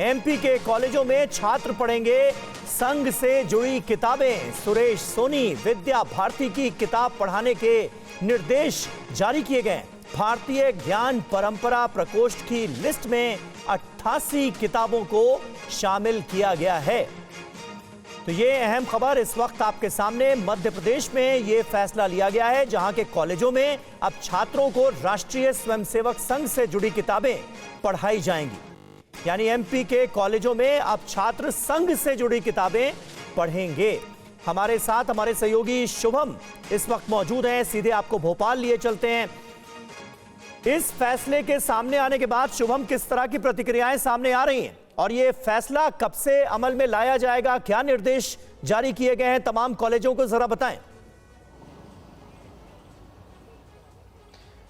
MP के कॉलेजों में छात्र पढ़ेंगे संघ से जुड़ी किताबें। सुरेश सोनी विद्या भारती की किताब पढ़ाने के निर्देश जारी किए गए। भारतीय ज्ञान परंपरा प्रकोष्ठ की लिस्ट में 88 किताबों को शामिल किया गया है। तो ये अहम खबर इस वक्त आपके सामने। मध्य प्रदेश में ये फैसला लिया गया है, जहां के कॉलेजों में अब छात्रों को राष्ट्रीय स्वयंसेवक संघ से जुड़ी किताबें पढ़ाई जाएंगी। यानी एमपी के कॉलेजों में अब छात्र संघ से जुड़ी किताबें पढ़ेंगे। हमारे साथ हमारे सहयोगी शुभम इस वक्त मौजूद हैं। सीधे आपको भोपाल लिए चलते हैं। इस फैसले के सामने आने के बाद शुभम, किस तरह की प्रतिक्रियाएं सामने आ रही हैं और ये फैसला कब से अमल में लाया जाएगा? क्या निर्देश जारी किए गए हैं तमाम कॉलेजों को, जरा बताएं।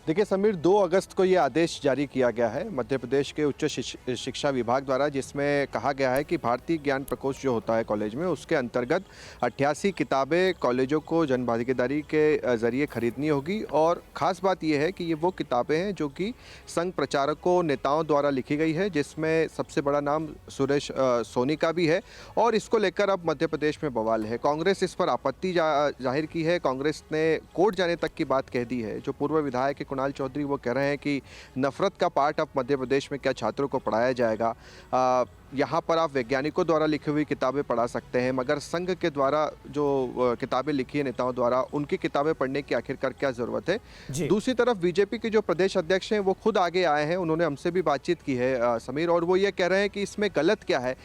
देखिए समीर, 2 अगस्त को ये आदेश जारी किया गया है मध्य प्रदेश के उच्च शिक्षा विभाग द्वारा, जिसमें कहा गया है कि भारतीय ज्ञान प्रकोष्ठ जो होता है कॉलेज में, उसके अंतर्गत 88 किताबें कॉलेजों को जन भागीदारी के ज़रिए खरीदनी होगी। और ख़ास बात यह है कि ये वो किताबें हैं जो कि संघ प्रचारकों नेताओं द्वारा लिखी गई है, जिसमें सबसे बड़ा नाम सुरेश सोनी का भी है। और इसको लेकर अब मध्य प्रदेश में बवाल है। कांग्रेस इस पर आपत्ति जाहिर की है। कांग्रेस ने कोर्ट जाने तक की बात कह दी है। जो पूर्व विधायक कुणाल चौधरी वो कह रहे हैं कि नफरत का पाठ अब मध्य प्रदेश में क्या छात्रों को पढ़ाया जाएगा? यहाँ पर आप वैज्ञानिकों द्वारा लिखी हुई किताबें पढ़ा सकते हैं, मगर संघ के द्वारा जो किताबें लिखी है नेताओं द्वारा, उनकी किताबें पढ़ने की आखिरकार क्या ज़रूरत है? दूसरी तरफ बीजेपी के जो प्रदेश अध्यक्ष हैं वो खुद आगे आए हैं। उन्होंने हमसे भी बातचीत की है समीर, और वो ये कह रहे हैं कि इसमें गलत क्या है।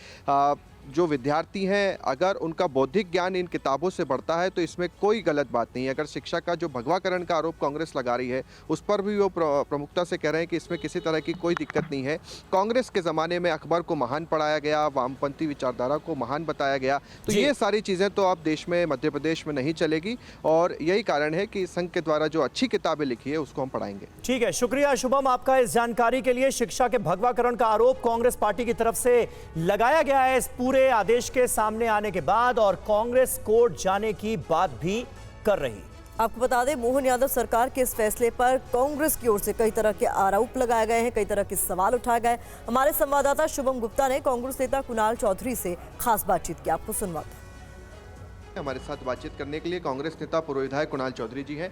जो विद्यार्थी हैं, अगर उनका बौद्धिक ज्ञान इन किताबों से बढ़ता है तो इसमें कोई गलत बात नहीं है। अगर शिक्षा का जो भगवाकरण का आरोप कांग्रेस लगा रही है, उस पर भी वो प्रमुखता से कह रहे हैं कि इसमें किसी तरह की कोई दिक्कत नहीं है। कांग्रेस के ज़माने में अकबर को महान पढ़ाया गया, वामपंथी विचारधारा को महान बताया गया। तो ये सारी चीज़ें तो अब देश में, मध्य प्रदेश में नहीं चलेगी, और यही कारण है कि संघ के द्वारा जो अच्छी किताबें लिखी है उसको हम पढ़ाएंगे। ठीक है, शुक्रिया शुभम आपका इस जानकारी के लिए। शिक्षा के भगवाकरण का आरोप कांग्रेस पार्टी की तरफ से लगाया गया है इस पूरे आदेश के सामने आने के बाद, और कांग्रेस कोर्ट जाने की बात भी कर रही। आपको बता दें, मोहन यादव सरकार के इस फैसले पर कांग्रेस की ओर से कई तरह के आरोप लगाए गए हैं, कई तरह के सवाल उठाए गए। हमारे संवाददाता शुभम गुप्ता ने कांग्रेस नेता कुणाल चौधरी से खास बातचीत की। आपको सुनवाते। हमारे साथ बातचीत करने के लिए कांग्रेस नेता पूर्व विधायक कुणाल चौधरी जी हैं।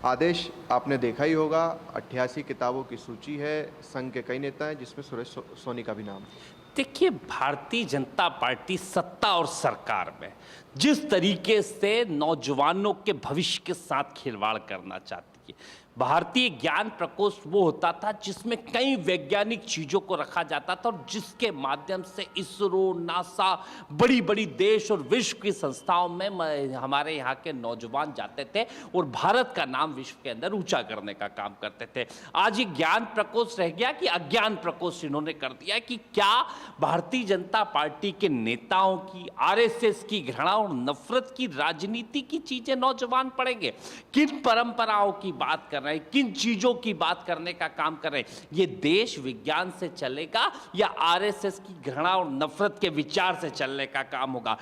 आदेश आपने देखा ही होगा, 88 किताबों की सूची है। संघ के कई नेता हैं, जिसमें सुरेश सोनी का भी नाम है। देखिए, भारतीय जनता पार्टी सत्ता और सरकार में जिस तरीके से नौजवानों के भविष्य के साथ खिलवाड़ करना चाहती है। भारतीय ज्ञान प्रकोष्ठ वो होता था जिसमें कई वैज्ञानिक चीज़ों को रखा जाता था, और जिसके माध्यम से इसरो, नासा, बड़ी बड़ी देश और विश्व की संस्थाओं में हमारे यहाँ के नौजवान जाते थे और भारत का नाम विश्व के अंदर ऊंचा करने का काम करते थे। आज ये ज्ञान प्रकोष्ठ रह गया कि अज्ञान प्रकोष्ठ इन्होंने कर दिया कि क्या भारतीय जनता पार्टी के नेताओं की, आरएसएस की घृणा और नफरत की राजनीति की चीजें नौजवान पढ़ेंगे? किन परंपराओं की बात कर रहे हैं, किन चीजों की बात करने का काम कर रहे हैं? ये देश विज्ञान से चलेगा या आरएसएस की घृणा और नफरत के विचार से चलने का काम होगा?